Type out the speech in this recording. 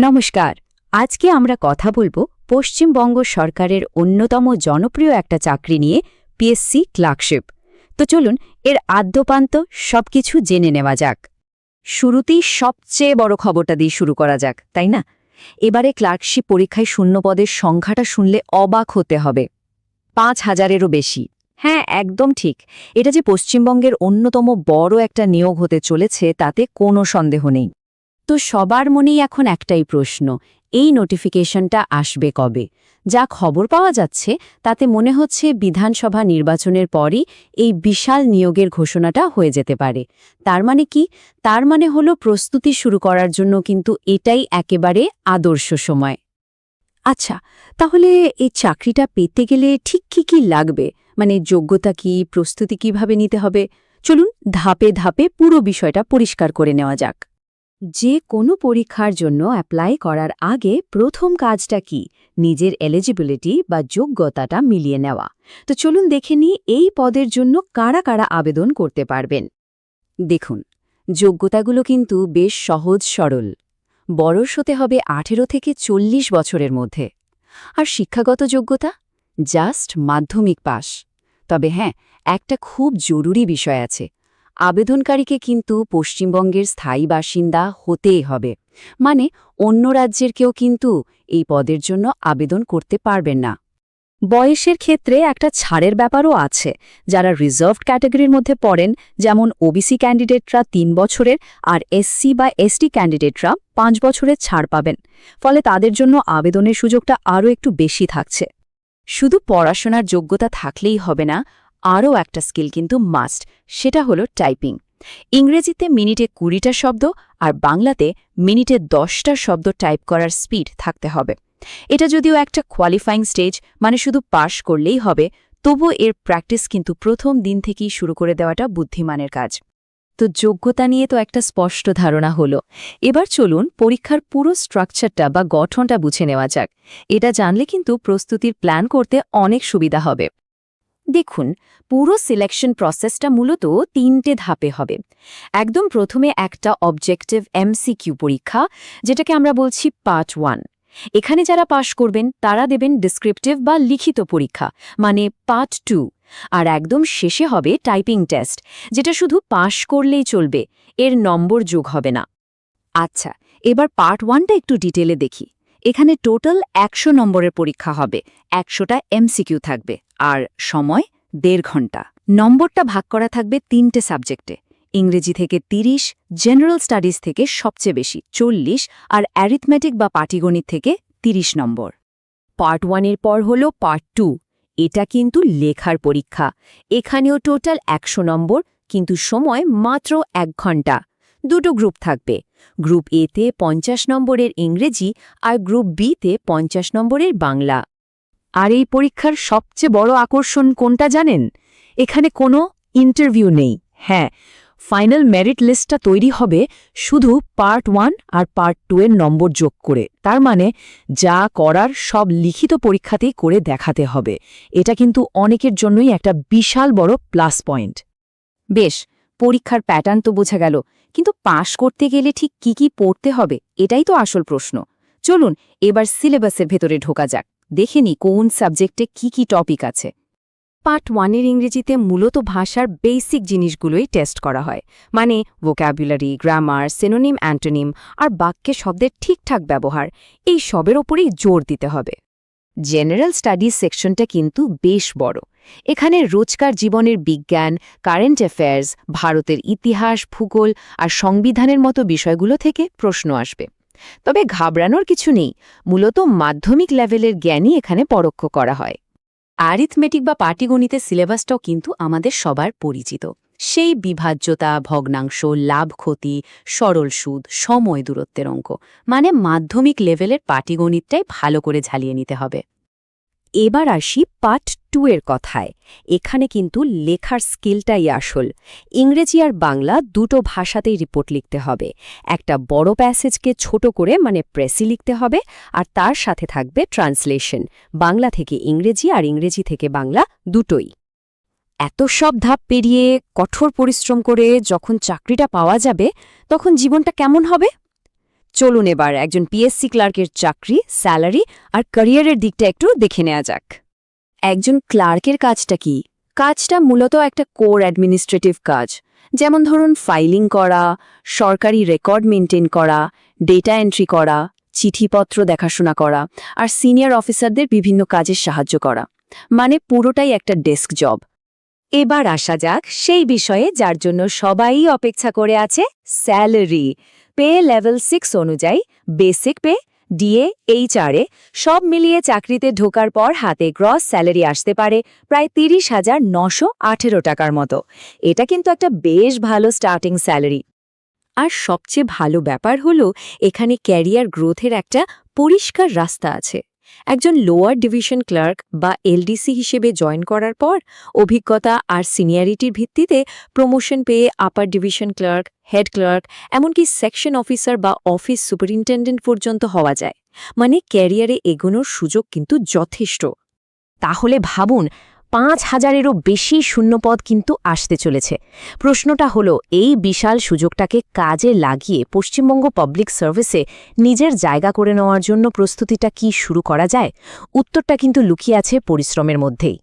নমস্কার। আজকে আমরা কথা বলবো পশ্চিমবঙ্গ সরকারের অন্যতম জনপ্রিয় একটা চাকরি নিয়ে, পিএসসি ক্লার্কশিপ। তো চলুন এর আদ্যোপান্ত সবকিছু জেনে নেওয়া যাক। শুরুতেই সবচেয়ে বড় খবরটা দিয়ে শুরু করা যাক, তাই না? এবারে ক্লার্কশিপ পরীক্ষায় শূন্যপদের সংখ্যাটা শুনলে অবাক হতে হবে। ৫,০০০-এরও বেশি। হ্যাঁ, একদম ঠিক। এটা যে পশ্চিমবঙ্গের অন্যতম বড় একটা নিয়োগ হতে চলেছে তাতে কোনো সন্দেহ নেই। তো সবার মনেই এখন একটাই প্রশ্ন, এই নোটিফিকেশনটা আসবে কবে? যা খবর পাওয়া যাচ্ছে তাতে মনে হচ্ছে বিধানসভা নির্বাচনের পরই এই বিশাল নিয়োগের ঘোষণাটা হয়ে যেতে পারে। তার মানে কি? তার মানে হলো প্রস্তুতি শুরু করার জন্য কিন্তু এটাই একেবারে আদর্শ সময়। আচ্ছা, তাহলে এই চাকরিটা পেতে গেলে ঠিক কি লাগবে? মানে যোগ্যতা কি, প্রস্তুতি কিভাবে নিতে হবে? চলুন ধাপে ধাপে পুরো বিষয়টা পরিষ্কার করে নেওয়া যাক। যে কোনো পরীক্ষার জন্য অ্যাপ্লাই করার আগে প্রথম কাজটা কি? নিজের এলিজিবিলিটি বা যোগ্যতাটা মিলিয়ে নেওয়া। তো চলুন দেখে নিই এই পদের জন্য কারা কারা আবেদন করতে পারবেন। দেখুন, যোগ্যতাগুলো কিন্তু বেশ সহজ সরল। বয়স হতে হবে ১৮ থেকে ৪০ বছরের মধ্যে। আর শিক্ষাগত যোগ্যতা জাস্ট মাধ্যমিক পাস। তবে হ্যাঁ, একটা খুব জরুরি বিষয় আছে, আবেদনকারীকে কিন্তু পশ্চিমবঙ্গের স্থায়ী বাসিন্দা হতেই হবে। মানে অন্য রাজ্যের কেউ কিন্তু এই পদের জন্য আবেদন করতে পারবেন না। বয়সের ক্ষেত্রে একটা ছাড়ের ব্যাপারও আছে। যারা রিজার্ভড ক্যাটাগরির মধ্যে পড়েন, যেমন ওবিসি ক্যান্ডিডেটরা ৩ বছরের আর এসসি বা এসটি ক্যান্ডিডেটরা ৫ বছরের ছাড় পাবেন। ফলে তাদের জন্য আবেদনের সুযোগটা আরও একটু বেশি থাকছে। শুধু পড়াশোনার যোগ্যতা থাকলেই হবে না, আরও একটা স্কিল কিন্তু মাস্ট, সেটা হলো টাইপিং। ইংরেজিতে মিনিটে ২০টা শব্দ আর বাংলাতে মিনিটে ১০টা শব্দ টাইপ করার স্পিড থাকতে হবে। এটা যদিও একটা কোয়ালিফাইং স্টেজ, মানে শুধু পাশ করলেই হবে, তবুও এর প্র্যাকটিস কিন্তু প্রথম দিন থেকেই শুরু করে দেওয়াটা বুদ্ধিমানের কাজ। তো যোগ্যতা নিয়ে তো একটা স্পষ্ট ধারণা হলো। এবার চলুন পরীক্ষার পুরো স্ট্রাকচারটা বা গঠনটা বুঝে নেওয়া যাক। এটা জানলে কিন্তু প্রস্তুতির প্ল্যান করতে অনেক সুবিধা হবে। দেখুন, পুরো সিলেকশন প্রসেসটা মূলত ৩টে ধাপে হবে। একদম প্রথমে একটা অবজেক্টিভ এমসিকিউ পরীক্ষা, যেটাকে আমরা বলছি পার্ট 1। এখানে যারা পাশ করবেন তারা দেবেন ডিসক্রিপটিভ বা লিখিত পরীক্ষা, মানে পার্ট 2। আর একদম শেষে হবে টাইপিং টেস্ট, যেটা শুধু পাশ করলেই চলবে, এর নম্বর যোগ হবে না। আচ্ছা, এবার পার্ট 1টা একটু ডিটেলে দেখি। এখানে টোটাল ১০০ নম্বরের পরীক্ষা হবে, ১০০টা এমসিকিউ থাকবে, আর সময় ১.৫ ঘণ্টা। নম্বরটা ভাগ করা থাকবে ৩টে সাবজেক্টে। ইংরেজি থেকে ৩০, জেনারেল স্টাডিজ থেকে সবচেয়ে বেশি ৪০, আর অ্যারিথমেটিক বা পাটিগণিত থেকে ৩০ নম্বর। পার্ট 1-এর পর হল পার্ট 2। এটা কিন্তু লেখার পরীক্ষা। এখানেও টোটাল ১০০ নম্বর, কিন্তু সময় মাত্র ১ ঘণ্টা। দুটো গ্রুপ থাকবে, গ্রুপ এতে ৫০ নম্বরের ইংরেজি আর গ্রুপ বিতে ৫০ নম্বরের বাংলা। আর এই পরীক্ষার সবচেয়ে বড় আকর্ষণ কোনটা জানেন? এখানে কোনো ইন্টারভিউ নেই। হ্যাঁ, ফাইনাল মেরিট লিস্টটা তৈরি হবে শুধু পার্ট 1 আর পার্ট 2 এর নম্বর যোগ করে। তার মানে যা করার সব লিখিত পরীক্ষাতেই করে দেখাতে হবে। এটা কিন্তু অনেকের জন্যই একটা বিশাল বড় প্লাস পয়েন্ট। বেশ, পরীক্ষার প্যাটার্ন তো বোঝা গেল, কিন্তু পাশ করতে গেলে ঠিক কি পড়তে হবে এটাই তো আসল প্রশ্ন। চলুন এবার সিলেবাসের ভেতরে ঢোকা যাক, দেখে নি কোন সাবজেক্টে কি টপিক আছে। পার্ট 1-এর ইংরেজিতে মূলত ভাষার বেসিক জিনিসগুলোই টেস্ট করা হয়, মানে ভোক্যাবুলারি, গ্রামার, সিনোনিম, অ্যান্টোনিম আর বাক্যে শব্দের ঠিকঠাক ব্যবহার, এই সবের ওপরেই জোর দিতে হবে। জেনারেল স্টাডিজ সেকশনটা কিন্তু বেশ বড়। এখানে রোজকার জীবনের বিজ্ঞান, কারেন্ট অ্যাফেয়ার্স, ভারতের ইতিহাস, ভূগোল আর সংবিধানের মতো বিষয়গুলো থেকে প্রশ্ন আসবে। তবে ঘাবড়ানোর কিছু নেই, মূলত মাধ্যমিক লেভেলের জ্ঞানই এখানে পরোক্ষ করা হয়। অ্যারিথমেটিক বা পাটিগণিতের সিলেবাসটাও কিন্তু আমাদের সবার পরিচিত। সেই বিভাজ্যতা, ভগ্নাংশ, লাভ ক্ষতি, সরল সুদ, সময় দূরত্বের অঙ্ক, মানে মাধ্যমিক লেভেলের পাটিগণিতটাই ভালো করে ঝালিয়ে নিতে হবে। এবার আসি পার্ট 2 এর কথায়। এখানে কিন্তু লেখার স্কিলটাই আসল। ইংরেজি আর বাংলা দুটো ভাষাতেই রিপোর্ট লিখতে হবে। একটা বড় প্যাসেজকে ছোট করে, মানে প্রেসি লিখতে হবে, আর তার সাথে থাকবে ট্রান্সলেশন, বাংলা থেকে ইংরেজি আর ইংরেজি থেকে বাংলা দুটোই। এত সব ধাপ পেরিয়ে কঠোর পরিশ্রম করে যখন চাকরিটা পাওয়া যাবে, তখন জীবনটা কেমন হবে? চলুন এবার একজন পিএসসি ক্লার্কের চাকরি, স্যালারি আর ক্যারিয়ারের দিকটা একটু দেখে নেওয়া যাক। একজন ক্লার্কের কাজটা কি? কাজটা মূলত একটা কোর অ্যাডমিনিস্ট্রেটিভ কাজ, যেমন ধরুন ফাইলিং করা, সরকারি রেকর্ড মেনটেন করা, ডেটা এন্ট্রি করা, চিঠিপত্র দেখাশোনা করা আর সিনিয়র অফিসারদের বিভিন্ন কাজে সাহায্য করা। মানে পুরোটাই একটা ডেস্ক জব। এবার আসা যাক সেই বিষয়ে যার জন্য সবাই অপেক্ষা করে আছে, স্যালারি। পে লেভেল 6 অনুযায়ী বেসিক পে, ডিএ, এইচআরএ সব মিলিয়ে চাকরিতে ঢোকার পর হাতে গ্রস স্যালারি আসতে পারে প্রায় ৩০,৯১৮ টাকার মতো। এটা কিন্তু একটা বেশ ভালো স্টার্টিং স্যালারি। আর সবচেয়ে ভালো ব্যাপার হলো এখানে ক্যারিয়ার গ্রোথের একটা পরিষ্কার রাস্তা আছে। একজন লোয়ার ডিভিশন ক্লার্ক বা এলডিসি হিসেবে জয়েন করার পর অভিজ্ঞতা আর সিনিয়রিটির ভিত্তিতে প্রমোশন পেয়ে upper division clerk, head clerk, এমনকি সেকশন অফিসার বা অফিস সুপারিনটেন্ডেন্ট পর্যন্ত হওয়া যায়। মানে ক্যারিয়ারে এগোনোর সুযোগ কিন্তু যথেষ্ট। তাহলে ভাবুন, ৫,০০০-এরও বেশি শূন্যপদ কিন্তু আসতে চলেছে। প্রশ্নটা হলো, এই বিশাল সুযোগটাকে কাজে লাগিয়ে পশ্চিমবঙ্গ পাবলিক সার্ভিসে নিজের জায়গা করে নেওয়ার জন্য প্রস্তুতিটা কি শুরু করা যায়? উত্তরটা কিন্তু লুকিয়ে আছে পরিশ্রমের মধ্যেই।